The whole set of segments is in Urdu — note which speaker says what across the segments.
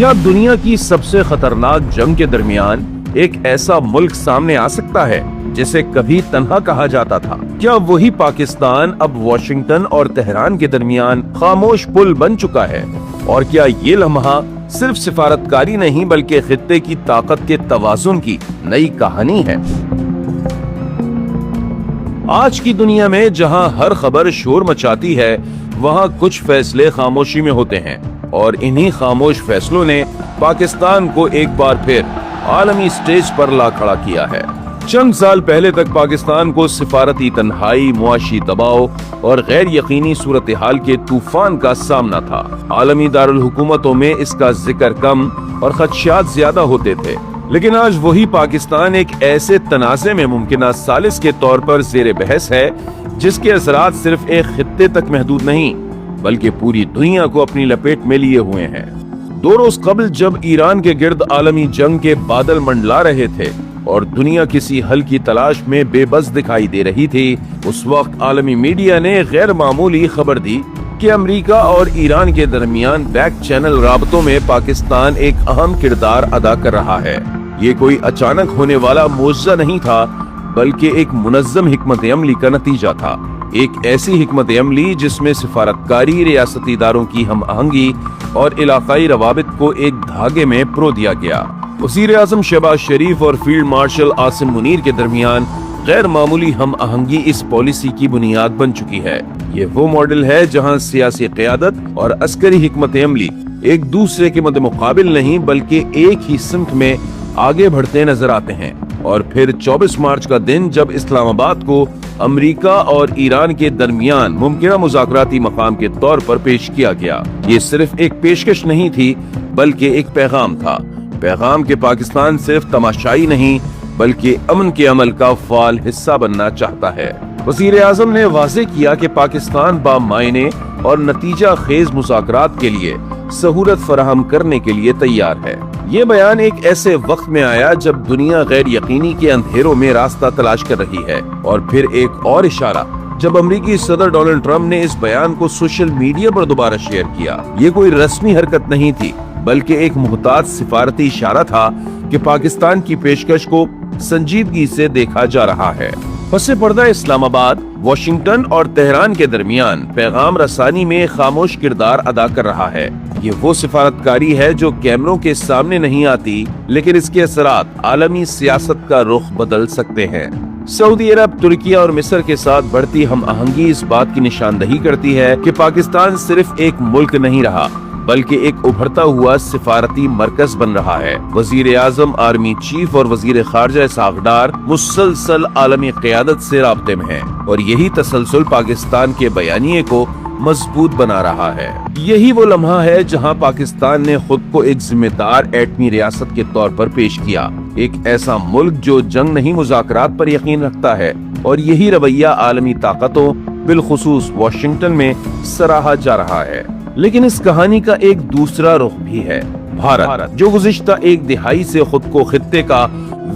Speaker 1: کیا دنیا کی سب سے خطرناک جنگ کے درمیان ایک ایسا ملک سامنے آ سکتا ہے جسے کبھی تنہا کہا جاتا تھا؟ کیا وہی پاکستان اب واشنگٹن اور تہران کے درمیان خاموش پل بن چکا ہے؟ اور کیا یہ لمحہ صرف سفارتکاری نہیں بلکہ خطے کی طاقت کے توازن کی نئی کہانی ہے؟ آج کی دنیا میں جہاں ہر خبر شور مچاتی ہے، وہاں کچھ فیصلے خاموشی میں ہوتے ہیں، اور انہی خاموش فیصلوں نے پاکستان کو ایک بار پھر عالمی سٹیج پر لا کھڑا کیا ہے۔ چند سال پہلے تک پاکستان کو سفارتی تنہائی، معاشی دباؤ اور غیر یقینی صورتحال کے طوفان کا سامنا تھا۔ عالمی دارالحکومتوں میں اس کا ذکر کم اور خدشات زیادہ ہوتے تھے، لیکن آج وہی پاکستان ایک ایسے تنازع میں ممکنہ ثالث کے طور پر زیر بحث ہے جس کے اثرات صرف ایک خطے تک محدود نہیں بلکہ پوری دنیا کو اپنی لپیٹ میں لیے ہوئے ہیں۔ 2 روز قبل جب ایران کے گرد عالمی جنگ کے بادل منڈلا رہے تھے اور دنیا کسی حل کی تلاش میں بے بس دکھائی دے رہی تھی، اس وقت عالمی میڈیا نے غیر معمولی خبر دی کہ امریکہ اور ایران کے درمیان بیک چینل رابطوں میں پاکستان ایک اہم کردار ادا کر رہا ہے۔ یہ کوئی اچانک ہونے والا معجزہ نہیں تھا بلکہ ایک منظم حکمت عملی کا نتیجہ تھا، ایک ایسی حکمت عملی جس میں سفارتکاری، ریاستی اداروں کی ہم آہنگی اور علاقائی روابط کو ایک دھاگے میں پرو دیا گیا۔ وزیر اعظم شہباز شریف اور فیلڈ مارشل عاصم منیر کے درمیان غیر معمولی ہم آہنگی اس پالیسی کی بنیاد بن چکی ہے۔ یہ وہ ماڈل ہے جہاں سیاسی قیادت اور عسکری حکمت عملی ایک دوسرے کے مد مقابل نہیں بلکہ ایک ہی سمت میں آگے بڑھتے نظر آتے ہیں۔ اور پھر 24 مارچ کا دن جب اسلام آباد کو امریکہ اور ایران کے درمیان ممکنہ مذاکراتی مقام کے طور پر پیش کیا گیا، یہ صرف ایک پیشکش نہیں تھی بلکہ ایک پیغام تھا، پیغام کہ پاکستان صرف تماشائی نہیں بلکہ امن کے عمل کا فعال حصہ بننا چاہتا ہے۔ وزیر اعظم نے واضح کیا کہ پاکستان بامعنی اور نتیجہ خیز مذاکرات کے لیے سہولت فراہم کرنے کے لیے تیار ہے۔ یہ بیان ایک ایسے وقت میں آیا جب دنیا غیر یقینی کے اندھیروں میں راستہ تلاش کر رہی ہے، اور پھر ایک اور اشارہ جب امریکی صدر ڈونلڈ ٹرمپ نے اس بیان کو سوشل میڈیا پر دوبارہ شیئر کیا۔ یہ کوئی رسمی حرکت نہیں تھی بلکہ ایک محتاط سفارتی اشارہ تھا کہ پاکستان کی پیشکش کو سنجیدگی سے دیکھا جا رہا ہے۔ پس پردہ اسلام آباد، واشنگٹن اور تہران کے درمیان پیغام رسانی میں خاموش کردار ادا کر رہا ہے۔ یہ وہ سفارتکاری ہے جو کیمروں کے سامنے نہیں آتی لیکن اس کے اثرات عالمی سیاست کا رخ بدل سکتے ہیں۔ سعودی عرب، ترکیہ اور مصر کے ساتھ بڑھتی ہم آہنگی اس بات کی نشاندہی کرتی ہے کہ پاکستان صرف ایک ملک نہیں رہا بلکہ ایک ابھرتا ہوا سفارتی مرکز بن رہا ہے۔ وزیر اعظم، آرمی چیف اور وزیر خارجہ اسحاق ڈار مسلسل عالمی قیادت سے رابطے میں ہیں، اور یہی تسلسل پاکستان کے بیانیے کو مضبوط بنا رہا ہے۔ یہی وہ لمحہ ہے جہاں پاکستان نے خود کو ایک ذمہ دار ایٹمی ریاست کے طور پر پیش کیا، ایک ایسا ملک جو جنگ نہیں مذاکرات پر یقین رکھتا ہے، اور یہی رویہ عالمی طاقتوں بالخصوص واشنگٹن میں سراہا جا رہا ہے۔ لیکن اس کہانی کا ایک دوسرا رخ بھی ہے۔ بھارت، جو گزشتہ 1 دہائی سے خود کو خطے کا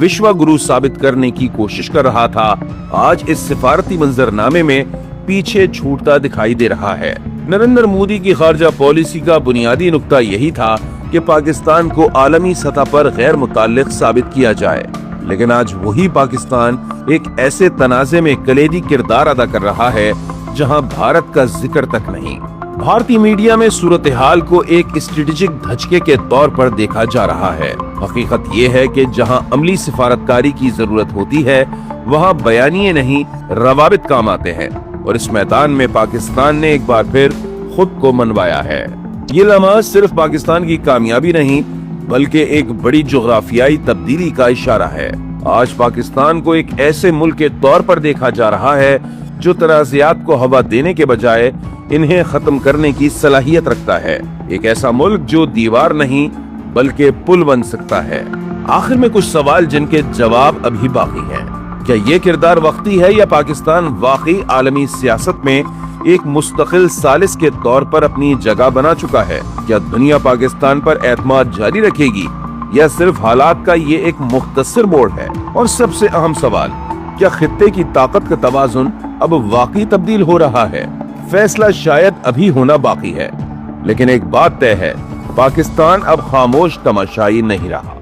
Speaker 1: وشوا گرو ثابت کرنے کی کوشش کر رہا تھا، آج اس سفارتی منظرنامے میں پیچھے چھوٹتا دکھائی دے رہا ہے۔ نریندر مودی کی خارجہ پالیسی کا بنیادی نقطہ یہی تھا کہ پاکستان کو عالمی سطح پر غیر متعلق ثابت کیا جائے، لیکن آج وہی پاکستان ایک ایسے تنازع میں کلیدی کردار ادا کر رہا ہے جہاں بھارت کا ذکر تک نہیں۔ بھارتی میڈیا میں صورتحال کو ایک اسٹریٹجک دھچکے کے طور پر دیکھا جا رہا ہے۔ حقیقت یہ ہے کہ جہاں عملی سفارتکاری کی ضرورت ہوتی ہے وہاں بیانیے نہیں روابط کام آتے ہیں، اور اس میدان میں پاکستان نے ایک بار پھر خود کو منوایا ہے۔ یہ لمحہ صرف پاکستان کی کامیابی نہیں بلکہ ایک بڑی جغرافیائی تبدیلی کا اشارہ ہے۔ آج پاکستان کو ایک ایسے ملک کے طور پر دیکھا جا رہا ہے جو تنازعات کو ہوا دینے کے بجائے انہیں ختم کرنے کی صلاحیت رکھتا ہے، ایک ایسا ملک جو دیوار نہیں بلکہ پل بن سکتا ہے۔ آخر میں کچھ سوال جن کے جواب ابھی باقی ہیں۔ کیا یہ کردار وقتی ہے یا پاکستان واقعی عالمی سیاست میں ایک مستقل ثالث کے طور پر اپنی جگہ بنا چکا ہے؟ کیا دنیا پاکستان پر اعتماد جاری رکھے گی یا صرف حالات کا یہ ایک مختصر موڑ ہے؟ اور سب سے اہم سوال، کیا خطے کی طاقت کا توازن اب واقعی تبدیل ہو رہا ہے؟ فیصلہ شاید ابھی ہونا باقی ہے، لیکن ایک بات طے ہے، پاکستان اب خاموش تماشائی نہیں رہا۔